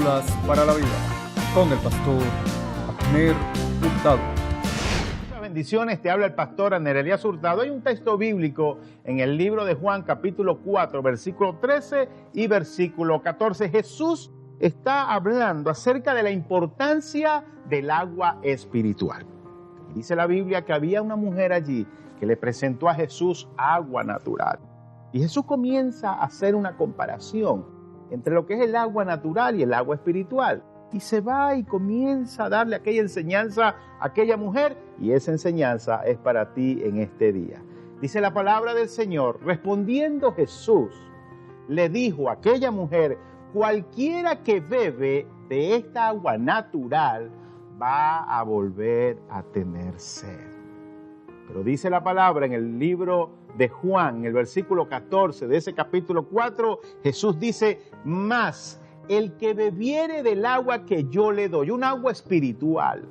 Cápsulas para la vida con el pastor Abner Hurtado. Muchas bendiciones, te habla el pastor Abner Elías Hurtado. Hay un texto bíblico en el libro de Juan, capítulo 4, versículo 13 y versículo 14. Jesús está hablando acerca de la importancia del agua espiritual. Dice la Biblia que había una mujer allí que le presentó a Jesús agua natural. Y Jesús comienza a hacer una comparación entre lo que es el agua natural y el agua espiritual. Y se va y comienza a darle aquella enseñanza a aquella mujer, y esa enseñanza es para ti en este día. Dice la palabra del Señor: respondiendo Jesús, le dijo a aquella mujer: cualquiera que bebe de esta agua natural va a volver a tener sed. Pero dice la palabra en el libro de Juan, en el versículo 14 de ese capítulo 4, Jesús dice: mas el que bebiere del agua que yo le doy, un agua espiritual,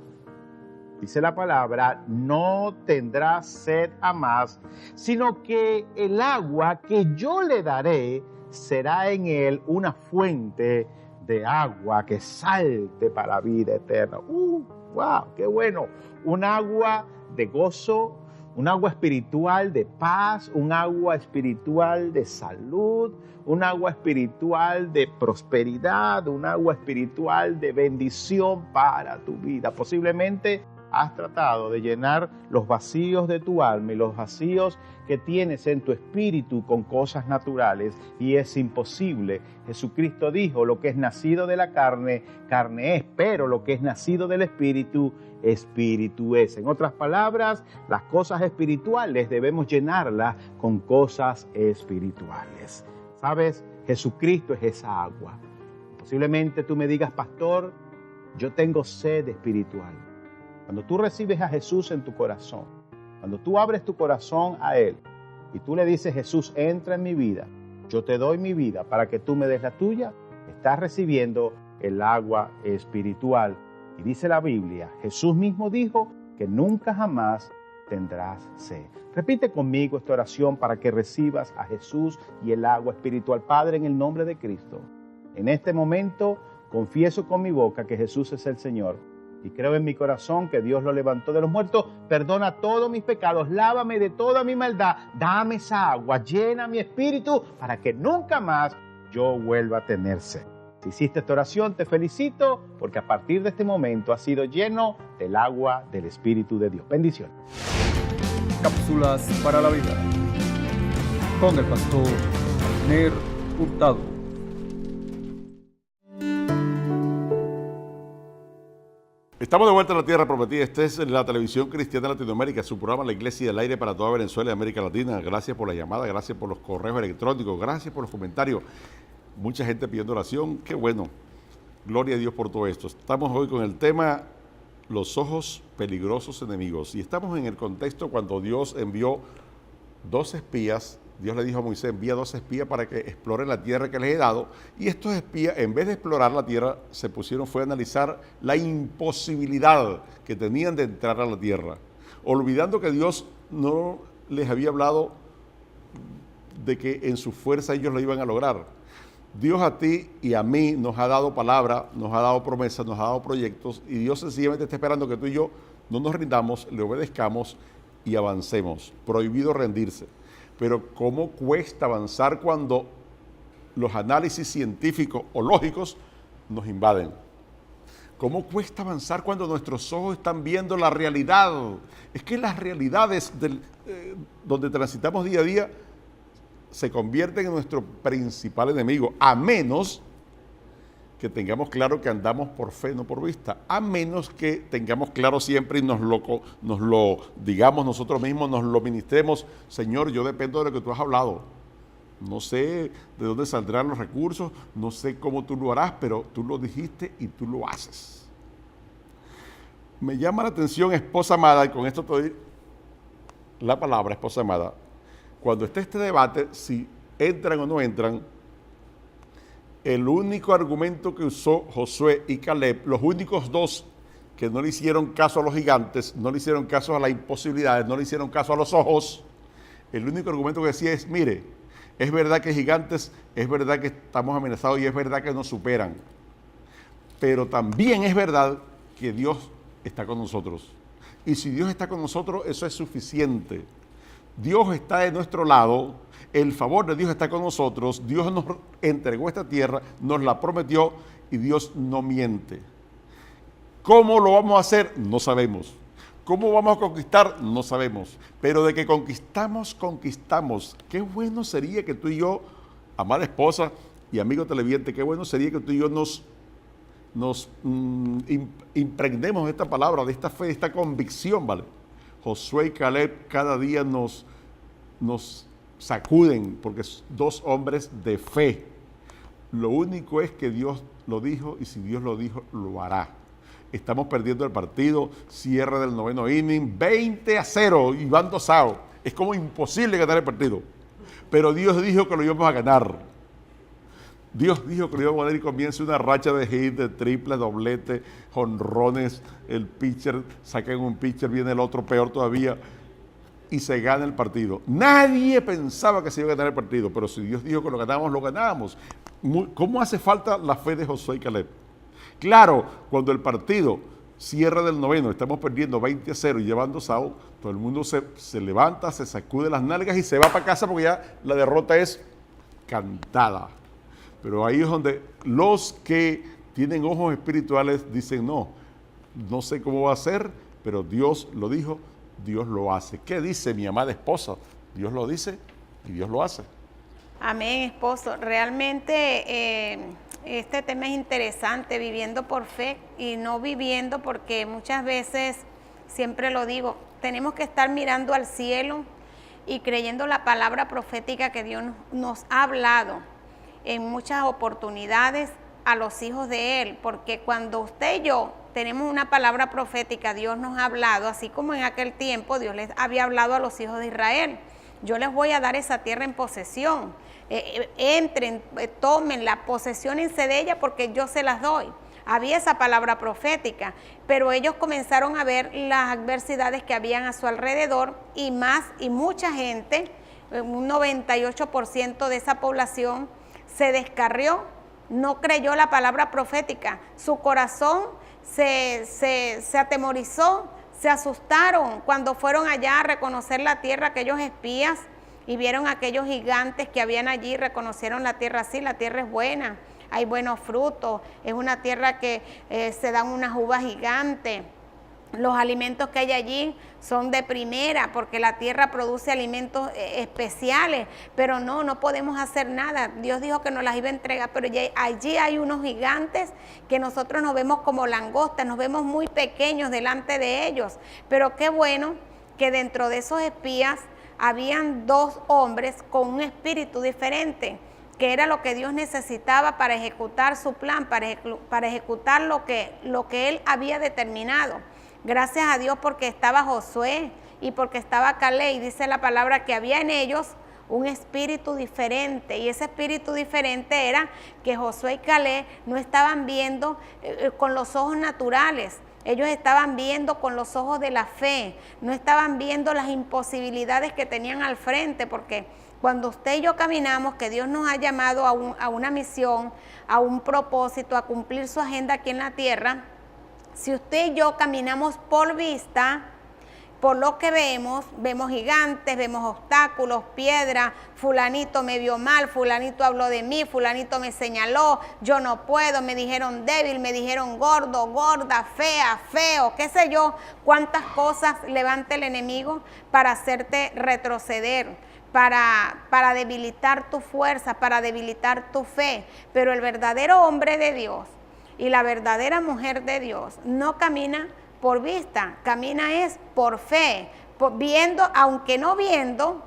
dice la palabra, no tendrá sed jamás, sino que el agua que yo le daré será en él una fuente de agua que salte para la vida eterna. ¡Wow! ¡Qué bueno! Un agua de gozo, un agua espiritual de paz, un agua espiritual de salud, un agua espiritual de prosperidad, un agua espiritual de bendición para tu vida. Posiblemente has tratado de llenar los vacíos de tu alma y los vacíos que tienes en tu espíritu con cosas naturales, y es imposible. Jesucristo dijo: lo que es nacido de la carne, carne es, pero lo que es nacido del espíritu, espíritu es. En otras palabras, las cosas espirituales debemos llenarlas con cosas espirituales. ¿Sabes? Jesucristo es esa agua. Posiblemente tú me digas: pastor, yo tengo sed espiritual. Cuando tú recibes a Jesús en tu corazón, cuando tú abres tu corazón a Él y tú le dices: Jesús, entra en mi vida, yo te doy mi vida para que tú me des la tuya, estás recibiendo el agua espiritual. Y dice la Biblia, Jesús mismo dijo que nunca jamás tendrás sed. Repite conmigo esta oración para que recibas a Jesús y el agua espiritual. Padre, en el nombre de Cristo, en este momento confieso con mi boca que Jesús es el Señor. Y creo en mi corazón que Dios lo levantó de los muertos. Perdona todos mis pecados, lávame de toda mi maldad. Dame esa agua, llena mi espíritu para que nunca más yo vuelva a tener sed. Si hiciste esta oración, te felicito, porque a partir de este momento has sido lleno del agua del Espíritu de Dios. Bendiciones. Cápsulas para la vida con el pastor Abner Hurtado. Estamos de vuelta a la Tierra Prometida. Esta es la televisión cristiana de Latinoamérica, su programa La Iglesia del Aire para toda Venezuela y América Latina. Gracias por la llamada, gracias por los correos electrónicos, gracias por los comentarios. Mucha gente pidiendo oración, qué bueno. Gloria a Dios por todo esto. Estamos hoy con el tema los ojos peligrosos enemigos. Y estamos en el contexto cuando Dios envió 2 espías. Dios le dijo a Moisés: envía 2 espías para que exploren la tierra que les he dado. Y estos espías, en vez de explorar la tierra, fue a analizar la imposibilidad que tenían de entrar a la tierra, olvidando que Dios no les había hablado de que en su fuerza ellos lo iban a lograr. Dios a ti y a mí nos ha dado palabra, nos ha dado promesas, nos ha dado proyectos, y Dios sencillamente está esperando que tú y yo no nos rindamos, le obedezcamos y avancemos. Prohibido rendirse. Pero ¿cómo cuesta avanzar cuando los análisis científicos o lógicos nos invaden? ¿Cómo cuesta avanzar cuando nuestros ojos están viendo la realidad? Es que las realidades donde transitamos día a día se convierten en nuestro principal enemigo, a menos que tengamos claro que andamos por fe, no por vista, a menos que tengamos claro siempre y nos lo digamos nosotros mismos, nos lo ministremos: Señor, yo dependo de lo que tú has hablado. No sé de dónde saldrán los recursos, no sé cómo tú lo harás, pero tú lo dijiste y tú lo haces. Me llama la atención, esposa amada, y con esto te doy la palabra, esposa amada. Cuando esté este debate, si entran o no entran, el único argumento que usó Josué y Caleb, los únicos 2 que no le hicieron caso a los gigantes, no le hicieron caso a las imposibilidades, no le hicieron caso a los ojos, el único argumento que decía es: mire, es verdad que gigantes, es verdad que estamos amenazados y es verdad que nos superan, pero también es verdad que Dios está con nosotros. Y si Dios está con nosotros, eso es suficiente. Dios está de nuestro lado, el favor de Dios está con nosotros, Dios nos entregó esta tierra, nos la prometió y Dios no miente. ¿Cómo lo vamos a hacer? No sabemos. ¿Cómo vamos a conquistar? No sabemos. Pero de que conquistamos, conquistamos. Qué bueno sería que tú y yo, amada esposa y amigo televidente, qué bueno sería que tú y yo nos impregnemos de esta palabra, de esta fe, de esta convicción, ¿vale? Josué y Caleb cada día nos sacuden porque son dos hombres de fe. Lo único es que Dios lo dijo y si Dios lo dijo, lo hará. Estamos perdiendo el partido, cierre del 9º inning, 20-0 y van 2 outs. Es como imposible ganar el partido. Pero Dios dijo que lo íbamos a ganar. Dios dijo que lo íbamos a ganar y comienza una racha de hits, de triples, dobletes, jonrones. El pitcher, sacan un pitcher, viene el otro peor todavía y se gana el partido. Nadie pensaba que se iba a ganar el partido, pero si Dios dijo que lo ganábamos, lo ganábamos. ¿Cómo hace falta la fe de Josué y Caleb? Claro, cuando el partido cierra del 9º, estamos perdiendo 20-0 y llevando 2 outs, todo el mundo se levanta, se sacude las nalgas y se va para casa porque ya la derrota es cantada. Pero ahí es donde los que tienen ojos espirituales dicen, no sé cómo va a ser, pero Dios lo dijo, Dios lo hace. ¿Qué dice mi amada esposa? Dios lo dice y Dios lo hace. Amén, esposo. Realmente este tema es interesante, viviendo por fe y no viviendo porque muchas veces, siempre lo digo, tenemos que estar mirando al cielo y creyendo la palabra profética que Dios nos ha hablado en muchas oportunidades a los hijos de Él, porque cuando usted y yo tenemos una palabra profética, Dios nos ha hablado, así como en aquel tiempo Dios les había hablado a los hijos de Israel. Yo les voy a dar esa tierra en posesión. Entren, tómenla, posesionense de ella porque yo se las doy. Había esa palabra profética, pero ellos comenzaron a ver las adversidades que habían a su alrededor y mucha gente, un 98% de esa población se descarrió, no creyó la palabra profética. Su corazón se atemorizó, se asustaron cuando fueron allá a reconocer la tierra, aquellos espías, y vieron a aquellos gigantes que habían allí, reconocieron la tierra así, la tierra es buena, hay buenos frutos, es una tierra que se dan unas uvas gigantes, los alimentos que hay allí son de primera porque la tierra produce alimentos especiales, pero no podemos hacer nada. Dios dijo que nos las iba a entregar, pero allí hay unos gigantes que nosotros nos vemos como langostas, nos vemos muy pequeños delante de ellos, pero qué bueno que dentro de esos espías habían 2 hombres con un espíritu diferente, que era lo que Dios necesitaba para ejecutar su plan, para ejecutar lo que Él había determinado. Gracias a Dios porque estaba Josué y porque estaba Caleb, y dice la palabra que había en ellos un espíritu diferente, y ese espíritu diferente era que Josué y Caleb no estaban viendo con los ojos naturales, ellos estaban viendo con los ojos de la fe, no estaban viendo las imposibilidades que tenían al frente, porque cuando usted y yo caminamos, que Dios nos ha llamado a una misión, a un propósito, a cumplir su agenda aquí en la tierra, si usted y yo caminamos por vista, por lo que vemos gigantes, vemos obstáculos, piedras, fulanito me vio mal, fulanito habló de mí, fulanito me señaló, yo no puedo, me dijeron débil, me dijeron gordo, gorda, fea, feo, qué sé yo, cuántas cosas levanta el enemigo para hacerte retroceder, para debilitar tu fuerza, para debilitar tu fe. Pero el verdadero hombre de Dios y la verdadera mujer de Dios no camina por vista, camina es por fe, viendo, aunque no viendo,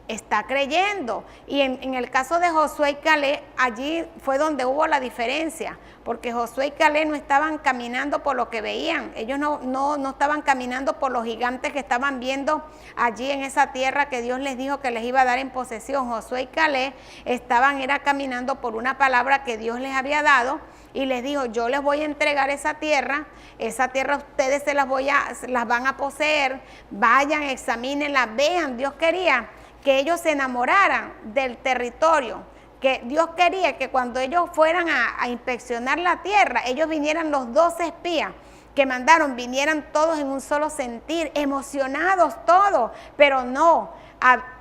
está creyendo. Y en el caso de Josué y Caleb, allí fue donde hubo la diferencia, porque Josué y Caleb no estaban caminando por lo que veían, ellos no estaban caminando por los gigantes que estaban viendo allí en esa tierra que Dios les dijo que les iba a dar en posesión. Josué y Caleb era caminando por una palabra que Dios les había dado, y les dijo, yo les voy a entregar esa tierra ustedes las van a poseer, vayan, examínenla, vean. Dios quería que ellos se enamoraran del territorio, que Dios quería que cuando ellos fueran a inspeccionar la tierra, ellos vinieran los 12 espías que mandaron, vinieran todos en un solo sentir, emocionados todos, pero no,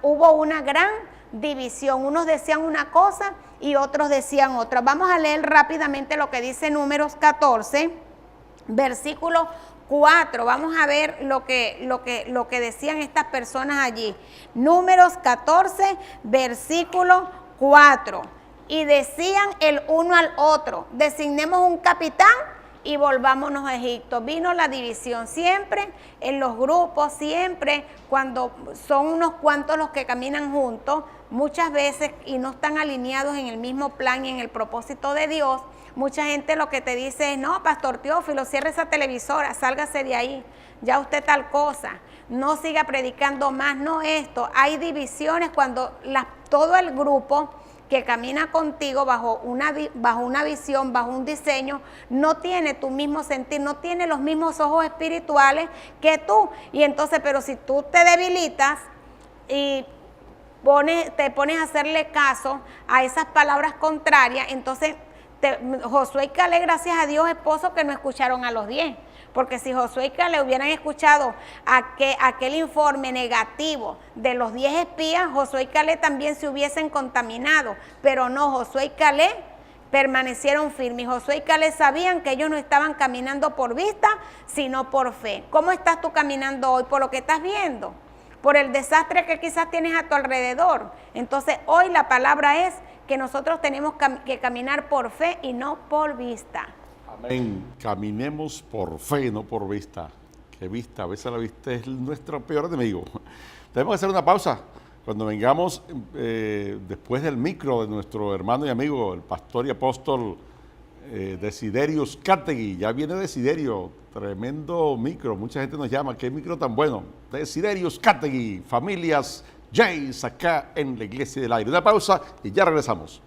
hubo una gran división. Unos decían una cosa y otros decían otra. Vamos a leer rápidamente lo que dice Números 14, versículo 4. Vamos a ver lo que decían estas personas allí. Números 14, versículo 4. Y decían el uno al otro, designemos un capitán y volvámonos a Egipto. Vino la división siempre en los grupos, siempre cuando son unos cuantos los que caminan juntos, muchas veces y no están alineados en el mismo plan y en el propósito de Dios. Mucha gente lo que te dice es, no, Pastor Teófilo, cierre esa televisora, sálgase de ahí, ya usted tal cosa, no siga predicando más, no esto. Hay divisiones cuando todo el grupo que camina contigo bajo una visión, bajo un diseño, no tiene tu mismo sentir, no tiene los mismos ojos espirituales que tú. Y entonces, pero si tú te debilitas y te pones a hacerle caso a esas palabras contrarias, entonces Josué y Caleb, gracias a Dios, esposos que no escucharon a los 10. Porque si Josué y Caleb hubieran escuchado aquel informe negativo de los 10 espías, Josué y Caleb también se hubiesen contaminado. Pero no, Josué y Caleb permanecieron firmes. Y Josué y Caleb sabían que ellos no estaban caminando por vista, sino por fe. ¿Cómo estás tú caminando hoy? Por lo que estás viendo, por el desastre que quizás tienes a tu alrededor. Entonces hoy la palabra es que nosotros tenemos que caminar por fe y no por vista. Amén. Caminemos por fe, no por vista. Que vista, a veces la vista es nuestro peor enemigo. Tenemos que hacer una pausa. Cuando vengamos después del micro de nuestro hermano y amigo, el pastor y apóstol Desiderius Cátegui. Ya viene Desiderio, tremendo micro. Mucha gente nos llama, qué micro tan bueno. Desiderius Cátegui, familias Jays, acá en la Iglesia del Aire. Una pausa y ya regresamos.